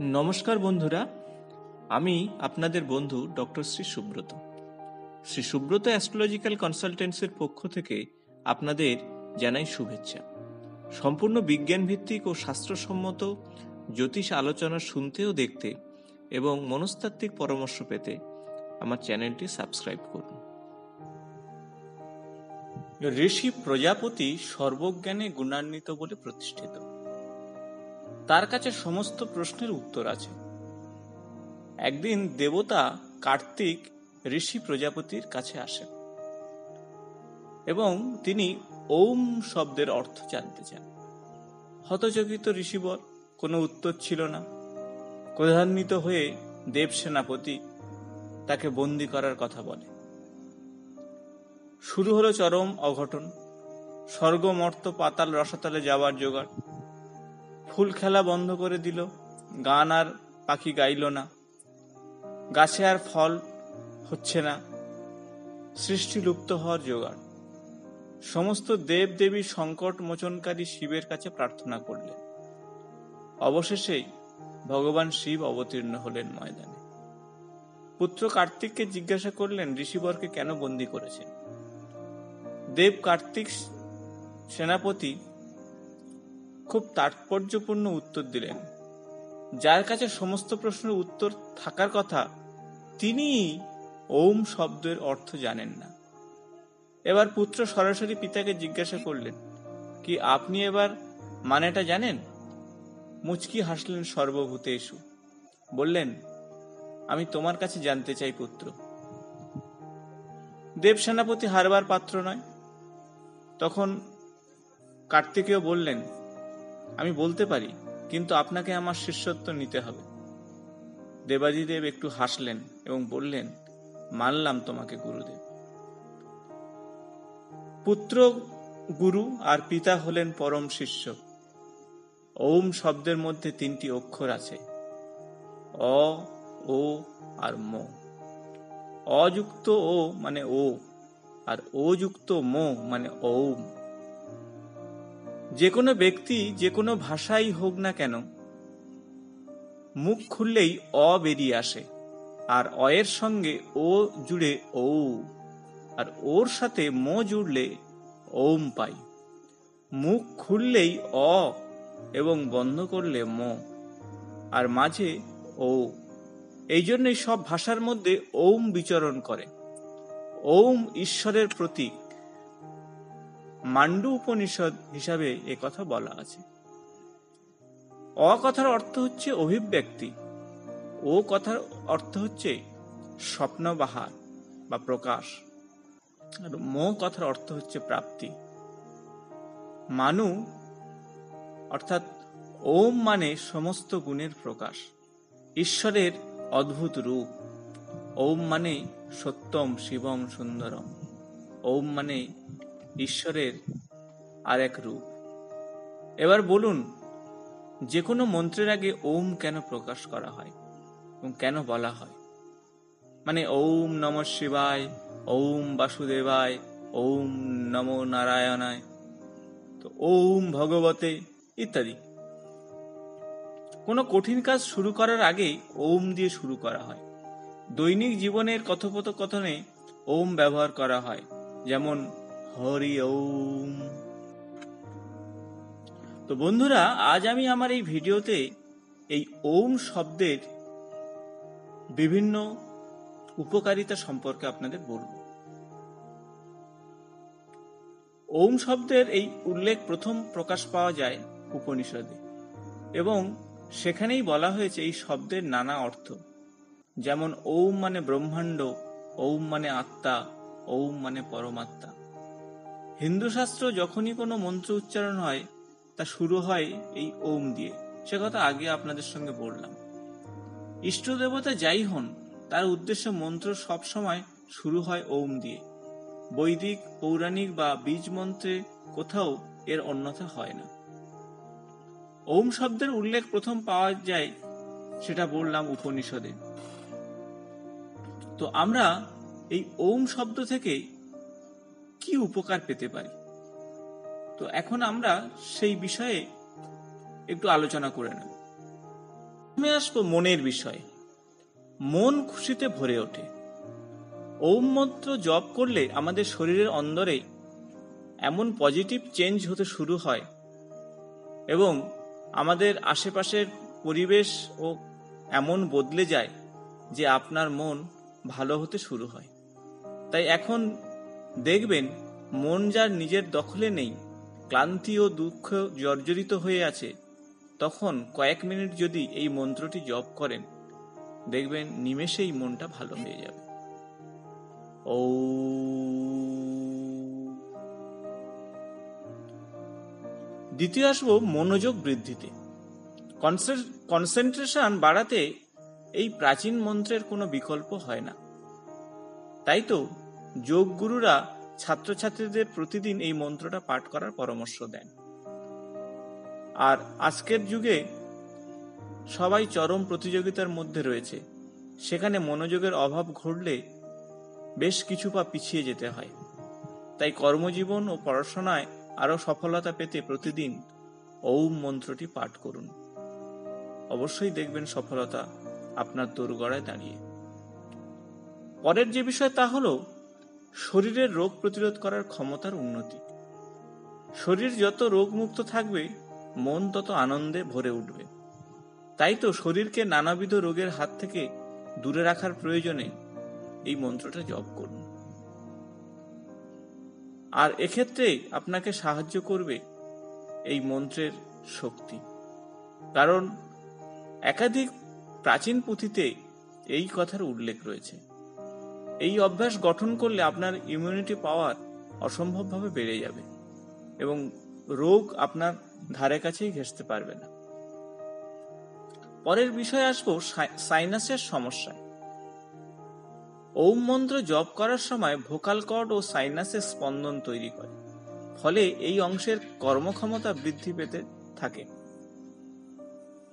নমস্কার বন্ধুরা, আমি আপনাদের বন্ধু ডক্টর শ্রী সুব্রত। শ্রী সুব্রত অ্যাস্ট্রোলজিক্যাল কনসালটেন্সির পক্ষ থেকে আপনাদের জানাই শুভেচ্ছা। সম্পূর্ণ বিজ্ঞান ভিত্তিক ও শাস্ত্রসম্মত জ্যোতিষ আলোচনা শুনতে ও দেখতে এবং মনস্তাত্ত্বিক পরামর্শ পেতে আমার চ্যানেলটি সাবস্ক্রাইব করুন। ঋষি প্রজাপতি সর্বজ্ঞানে গুণান্বিত বলে প্রতিষ্ঠিত। তার কাছে সমস্ত প্রশ্নের উত্তর আছে। একদিন দেবতা কার্তিক ঋষি প্রজাপতির কাছে আসেন এবং তিনি ওম শব্দের অর্থ জানতে চান। হতচকিত ঋষিবর, কোনো উত্তর ছিল না। ক্রোধান্বিত হয়ে দেব সেনাপতি তাকে বন্দী করার কথা বলে। শুরু হলো চরম অঘটন। স্বর্গ মর্ত পাতাল রসাতলে যাওয়ার জোগাড়। ফুল খেলা বন্ধ করে দিল, গান আর পাখি গাইল না, গাছে আর ফল হচ্ছে না, সৃষ্টি লুপ্ত হওয়ার জোগাড়। সমস্ত দেব দেবী সংকট মোচনকারী শিবের কাছে প্রার্থনা করলেন। অবশেষেই ভগবান শিব অবতীর্ণ হলেন ময়দানে। পুত্র কার্তিককে জিজ্ঞাসা করলেন ঋষিবরকে কেন বন্দী করেছেন। দেব কার্তিক সেনাপতি খুব তাৎপর্যপূর্ণ উত্তর দিলেন। যার কাছে সমস্ত প্রশ্নের উত্তর থাকার কথা, তিনি ওম শব্দের অর্থ জানেন না। এবার পুত্র সরাসরি পিতাকে জিজ্ঞাসা করলেন, কি আপনি এবার মানেটা জানেন? মুচকি হাসলেন সর্বভূতেষু, বললেন, আমি তোমার কাছে জানতে চাই পুত্র। দেব সেনাপতি হারবার পাত্র নয়। তখন কার্তিকেয় বললেন, আমি বলতে পারি, কিন্তু আপনাকে আমার শিষ্যত্ব নিতে হবে। দেবাদিদেব একটু হাসলেন এবং বললেন, মানলাম তোমাকে গুরুদেব। পুত্র গুরু আর পিতা হলেন পরম শিষ্য। ওম শব্দের মধ্যে তিনটি অক্ষর আছে, অ, ও আর ম। অযুক্ত ও মানে ও, আর ও যুক্ত ম মানে ওম। যে কোনো ব্যক্তি যে কোনো ভাষাই হোক না কেন, মুখ খুললেই অ বেরিয়ে আসে, আর অয়ের সঙ্গে ও জুড়ে ও, আর ওর সাথে ম জুড়লে ওম পাই। মুখ খুললেই অ এবং বন্ধ করলে ম, আর মাঝে ও। এই জন্যই সব ভাষার মধ্যে ওম বিচরণ করে। ওম ঈশ্বরের প্রতীক। মান্ডু উপনিষদ হিসাবে এ কথা বলা আছে। অ কথার অর্থ হচ্ছে অভিব্যক্তি, ও কথার অর্থ হচ্ছে স্বপ্নবাহার বা প্রকাশ, আর ম কথার অর্থ হচ্ছে প্রাপ্তি। মানু অর্থাৎ ওম মানে সমস্ত গুণের প্রকাশ, ঈশ্বরের অদ্ভুত রূপ। ওম মানে সত্যম শিবম সুন্দরম। ওম মানে ঈশ্বরের আর এক রূপ। এবার বলুন, যে কোনো মন্ত্রের আগে ওম কেন প্রকাশ করা হয় এবং কেন বলা হয়? মানে ওম নমঃ শিবায়, ওম বাসুদেবায়, ওম নমো নারায়ণায়, তো ওম ভগবতে ইত্যাদি। কোনো কঠিন কাজ শুরু করার আগে ওম দিয়ে শুরু করা হয়। দৈনিক জীবনের কথোপকথনে ওম ব্যবহার করা হয়, যেমন হরি ওম। তো বন্ধুরা, আজ আমি আমার এই ভিডিওতে এই ওম শব্দের বিভিন্ন উপকারিতা সম্পর্কে আপনাদের বলবো। ওম শব্দের এই উল্লেখ প্রথম প্রকাশ পাওয়া যায় উপনিষদে, এবং সেখানেই বলা হয়েছে এই শব্দের নানা অর্থ। যেমন ওম মানে ব্রহ্মাণ্ড, ওম মানে আত্মা, ওম মানে পরমাত্মা। হিন্দু শাস্ত্র যখনই কোনো মন্ত্র উচ্চারণ হয় তা শুরু হয় এই ওম দিয়ে, সে কথা আগে আপনাদের সঙ্গে বললাম। ইষ্ট দেবতা যাই হন, তার উদ্দেশ্য মন্ত্র সবসময় শুরু হয় ওম দিয়ে। বৈদিক, পৌরাণিক বা বীজ মন্ত্রে কোথাও এর অন্যথা হয় না। ওম শব্দের উল্লেখ প্রথম পাওয়া যায়, সেটা বললাম উপনিষদে। তো আমরা এই ওম শব্দ থেকে কি উপকার পেতে পারি, তো এখন আমরা সেই বিষয়ে একটু আলোচনা করে নেব। আমি আসবো মনের বিষয়ে। মন খুশিতে ভরে ওঠে। ওম মন্ত্র জপ করলে আমাদের শরীরের অন্দরে এমন পজিটিভ চেঞ্জ হতে শুরু হয় এবং আমাদের আশেপাশের পরিবেশও এমন বদলে যায় যে আপনার মন ভালো হতে শুরু হয়। তাই এখন দেখবেন, মন যার নিজের দখলে নেই, ক্লান্তি ও দুঃখ জর্জরিত হয়ে আছে, তখন কয়েক মিনিট যদি এই মন্ত্রটি জপ করেন, দেখবেন নিমেষেই মনটা ভালো হয়ে যাবে। ও দ্বিতীয় আসবো মনোযোগ বৃদ্ধিতে। কনসেন্ট্রেশন বাড়াতে এই প্রাচীন মন্ত্রের কোনো বিকল্প হয় না। তাই তো যোগ গুরুরা ছাত্রছাত্রীদের প্রতিদিন এই মন্ত্রটা পাঠ করার পরামর্শ দেন। আর আজকের যুগে সবাই চরম প্রতিযোগিতার মধ্যে রয়েছে, সেখানে মনোযোগের অভাব ঘটলে বেশ কিছু পা পিছিয়ে যেতে হয়। তাই কর্মজীবন ও পড়াশোনায় আরো সফলতা পেতে প্রতিদিন ওম মন্ত্রটি পাঠ করুন। অবশ্যই দেখবেন সফলতা আপনার দোরগোড়ায় দাঁড়িয়ে। পরের যে বিষয় তা হলো শরীরের রোগ প্রতিরোধ করার ক্ষমতার উন্নতি। শরীর যত রোগমুক্ত থাকবে, মন তত আনন্দে ভরে উঠবে। তাই তো শরীরকে নানাবিধ রোগের হাত থেকে দূরে রাখার প্রয়োজনে এই মন্ত্রটা জপ করুন। আর এক্ষেত্রে আপনাকে সাহায্য করবে এই মন্ত্রের শক্তি, কারণ একাধিক প্রাচীন পুঁথিতে এই কথার উল্লেখ রয়েছে। এই অভ্যাস গঠন করলে আপনার ইমিউনিটি পাওয়ার অসম্ভবভাবে বেড়ে যাবে এবং রোগ আপনার ধারে কাছেই ঘেঁষতে পারবে না। পরের বিষয়ে আসবো সাইনাসের সমস্যায়। ওম মন্ত্র জপ করার সময় ভোকাল কর্ড ও সাইনাসের স্পন্দন তৈরি করে, ফলে এই অংশের কর্মক্ষমতা বৃদ্ধি পেতে থাকে।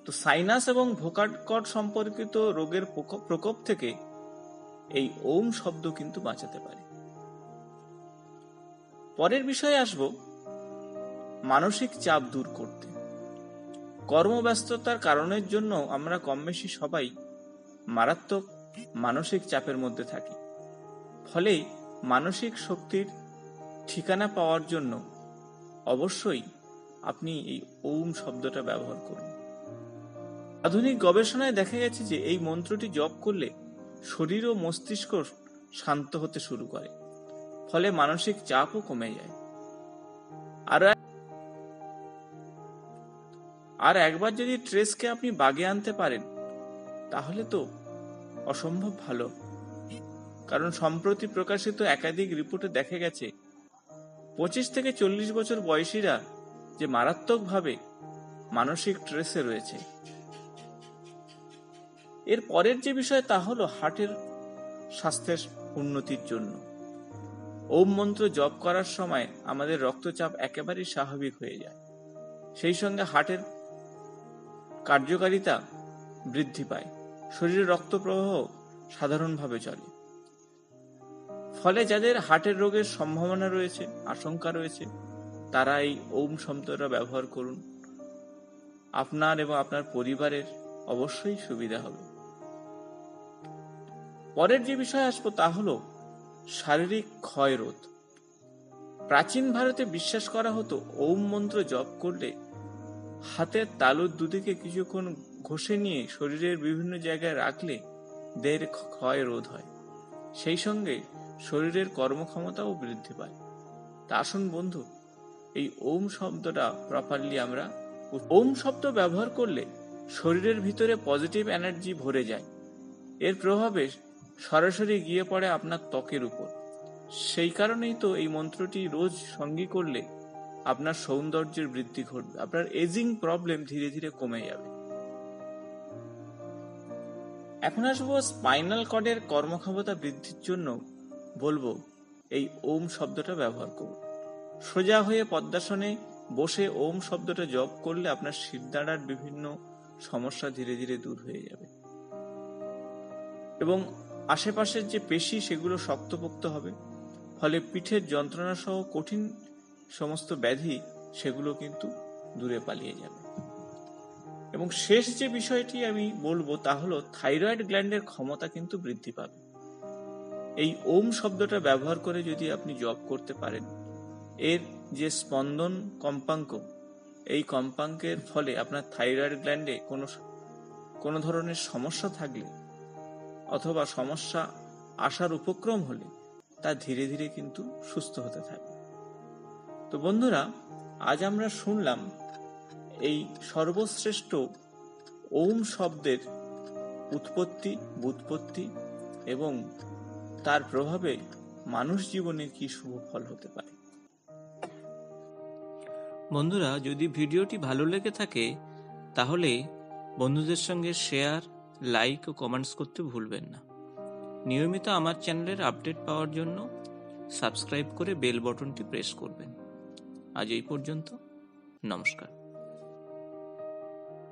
তো সাইনাস এবং ভোকাল কর্ড সম্পর্কিত রোগের প্রকোপ থেকে এই ওম শব্দ কিন্তু বাঁচাতে পারে। পরের বিষয়ে আসব মানসিক চাপ দূর করতে। কর্মব্যস্ততার কারণের জন্য আমরা কম বেশি সবাই মারাত্মক মানসিক চাপের মধ্যে থাকি। ফলে মানসিক শক্তির ঠিকানা পাওয়ার জন্য অবশ্যই আপনি এই ওম শব্দটা ব্যবহার করুন। আধুনিক গবেষণায় দেখা গেছে যে এই মন্ত্রটি জপ করলে শরীর ও মস্তিষ্ক শান্ত হতে শুরু করে, ফলে মানসিক চাপও কমে যায়। আর একবার যদি স্ট্রেসকে আপনি বাগে আনতে পারেন, তাহলে তো অসম্ভব ভালো। কারণ সম্প্রতি প্রকাশিত একাধিক রিপোর্টে দেখা গেছে 25 থেকে 40 বছর বয়সীরা যে মারাত্মকভাবে মানসিক স্ট্রেসে রয়েছে। এর পরের যে বিষয় তা হলো হার্টের স্বাস্থ্যের উন্নতির জন্য ওম মন্ত্র জপ করার সময় আমাদের রক্তচাপ একেবারেই স্বাভাবিক হয়ে যায়। সেই সঙ্গে হার্টের কার্যকারিতা বৃদ্ধি পায়, শরীরের রক্ত প্রবাহ সাধারণভাবে চলে। ফলে যাদের হার্টের রোগের সম্ভাবনা রয়েছে, আশঙ্কা রয়েছে, তারা এই ওম শব্দটা ব্যবহার করুন। আপনার এবং আপনার পরিবারের অবশ্যই সুবিধা হবে। পরের যে বিষয় আসবো তা হলো শারীরিক ক্ষয় রোধ। প্রাচীন ভারতে বিশ্বাস করা হতো ওম মন্ত্র জপ করলে হাতের তালুর দুদিকে কিছুক্ষণ ঘষে নিয়ে শরীরের বিভিন্ন জায়গায় রাখলে দেহের ক্ষয় রোধ হয়, সেই সঙ্গে শরীরের কর্মক্ষমতাও বৃদ্ধি পায়। তা আসুন বন্ধু, এই ওম শব্দটা প্রপারলি আমরা ওম শব্দ ব্যবহার করলে শরীরের ভিতরে পজিটিভ এনার্জি ভরে যায়। এর প্রভাবে সরাসরি গিয়ে পড়ে আপনার ত্বকের উপর। সেই কারণেই তো এই মন্ত্রটি রোজ সঙ্গী করলে আপনার সৌন্দর্যের বৃদ্ধি ঘটবে, আপনার এজিং প্রবলেম ধীরে ধীরে কমে যাবে। এখন আসবো স্পাইনাল কর্ডের কর্মক্ষমতা বৃদ্ধির জন্য বলবো এই ওম শব্দটা ব্যবহার করুন। সোজা হয়ে পদ্মাসনে বসে ওম শব্দটা জপ করলে আপনার শিরদাঁড়ার বিভিন্ন সমস্যা ধীরে ধীরে দূর হয়ে যাবে এবং আশেপাশের যে পেশি সেগুলো শক্তপোক্ত হবে। ফলে পিঠের যন্ত্রণা সহ কঠিন সমস্ত ব্যাধি সেগুলো কিন্তু দূরে পালিয়ে যাবে এবং শেষ যে বিষয়টি আমি বলবো তা হলো থাইরয়েড গ্ল্যান্ডের ক্ষমতা কিন্তু বৃদ্ধি পাবে। এই ওম শব্দটা ব্যবহার করে যদি আপনি জপ করতে পারেন, এর যে স্পন্দন কম্পাঙ্ক, এই কম্পাঙ্কের ফলে আপনার থাইরয়েড গ্ল্যান্ডে কোনো ধরনের সমস্যা থাকলে অথবা সমস্যা আসার উপক্রম হলে তা ধীরে ধীরে কিন্তু সুস্থ হতে থাকবে। তো বন্ধুরা, আজ আমরা শুনলাম এই সর্বশ্রেষ্ঠ ওম শব্দের উৎপত্তি, ব্যুৎপত্তি এবং তার প্রভাবে মানুষ জীবনে কি শুভ ফল হতে পারে। বন্ধুরা, যদি ভিডিওটি ভালো লেগে থাকে তাহলে বন্ধুদের সঙ্গে শেয়ার, লাইক ও কমেন্টস করতে ভুলবেন না। নিয়মিত আমার চ্যানেলের আপডেট পাওয়ার জন্য সাবস্ক্রাইব করে বেল বাটনটি প্রেস করবেন। আজ এই পর্যন্ত, নমস্কার।